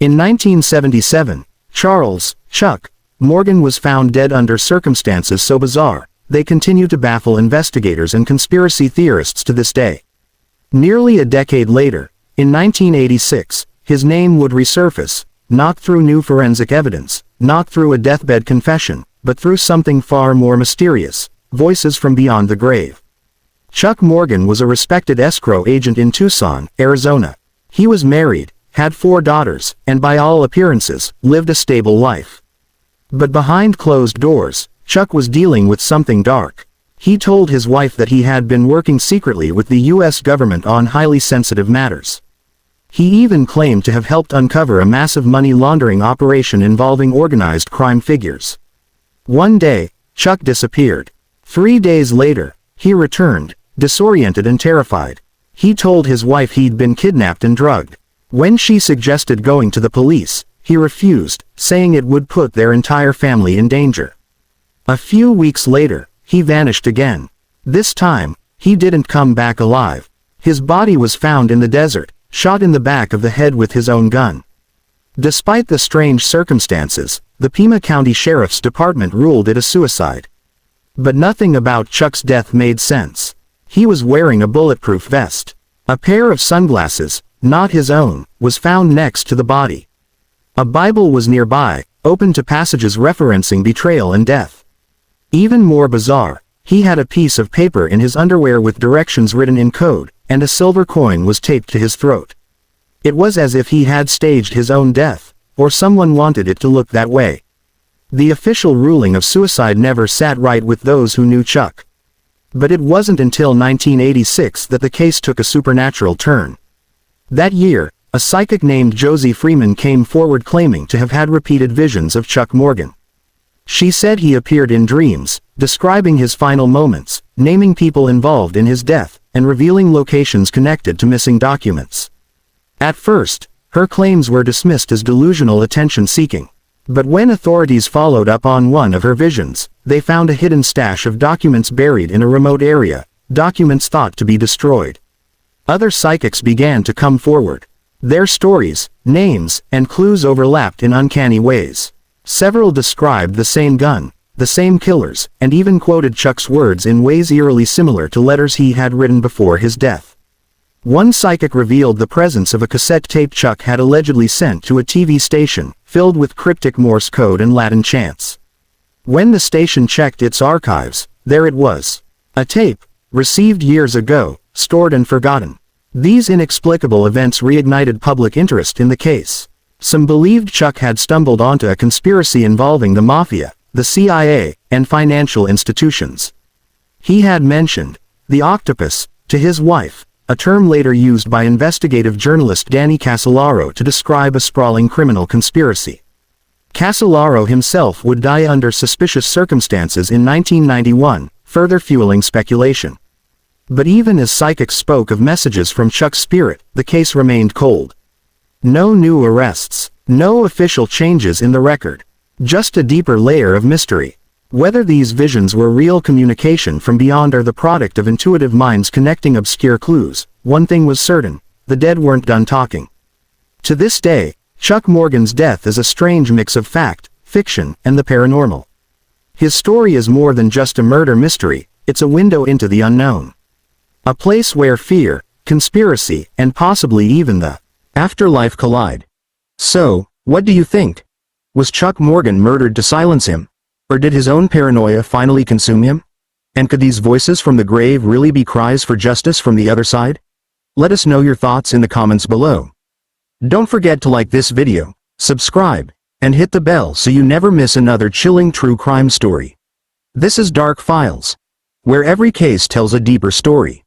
In 1977, Charles Chuck Morgan was found dead under circumstances so bizarre, they continue to baffle investigators and conspiracy theorists to this day. Nearly a decade later, in 1986, his name would resurface, not through new forensic evidence, not through a deathbed confession, but through something far more mysterious: voices from beyond the grave. Chuck Morgan was a respected escrow agent in Tucson, Arizona. He was married, had 4 daughters, and by all appearances, lived a stable life. But behind closed doors, Chuck was dealing with something dark. He told his wife that he had been working secretly with the U.S. government on highly sensitive matters. He even claimed to have helped uncover a massive money laundering operation involving organized crime figures. One day, Chuck disappeared. 3 days later, he returned, disoriented and terrified. He told his wife he'd been kidnapped and drugged. When she suggested going to the police, he refused, saying it would put their entire family in danger. A few weeks later, he vanished again. This time, he didn't come back alive. His body was found in the desert, shot in the back of the head with his own gun. Despite the strange circumstances, the Pima County Sheriff's Department ruled it a suicide. But nothing about Chuck's death made sense. He was wearing a bulletproof vest. A pair of sunglasses, not his own, was found next to the body. A Bible was nearby, open to passages referencing betrayal and death. Even more bizarre, he had a piece of paper in his underwear with directions written in code, and a silver coin was taped to his throat. It was as if he had staged his own death, or someone wanted it to look that way. The official ruling of suicide never sat right with those who knew Chuck. But it wasn't until 1986 that the case took a supernatural turn. That year, a psychic named Josie Freeman came forward claiming to have had repeated visions of Chuck Morgan. She said he appeared in dreams, describing his final moments, naming people involved in his death, and revealing locations connected to missing documents. At first, her claims were dismissed as delusional attention-seeking. But when authorities followed up on one of her visions, they found a hidden stash of documents buried in a remote area, documents thought to be destroyed. Other psychics began to come forward. Their stories, names, and clues overlapped in uncanny ways. Several described the same gun, the same killers, and even quoted Chuck's words in ways eerily similar to letters he had written before his death. One psychic revealed the presence of a cassette tape Chuck had allegedly sent to a TV station, filled with cryptic Morse code and Latin chants. When the station checked its archives, there it was. A tape, received years ago, stored and forgotten. These inexplicable events reignited public interest in the case. Some believed Chuck had stumbled onto a conspiracy involving the mafia, the CIA, and financial institutions. He had mentioned the octopus to his wife, a term later used by investigative journalist Danny Casolaro to describe a sprawling criminal conspiracy. Casolaro himself would die under suspicious circumstances in 1991, further fueling speculation. But even as psychics spoke of messages from Chuck's spirit, the case remained cold. No new arrests, no official changes in the record. Just a deeper layer of mystery. Whether these visions were real communication from beyond or the product of intuitive minds connecting obscure clues, one thing was certain: the dead weren't done talking. To this day, Chuck Morgan's death is a strange mix of fact, fiction, and the paranormal. His story is more than just a murder mystery, it's a window into the unknown. A place where fear, conspiracy, and possibly even the afterlife collide. So, what do you think? Was Chuck Morgan murdered to silence him? Or did his own paranoia finally consume him? And could these voices from the grave really be cries for justice from the other side? Let us know your thoughts in the comments below. Don't forget to like this video, subscribe, and hit the bell so you never miss another chilling true crime story. This is Dark Files, where every case tells a deeper story.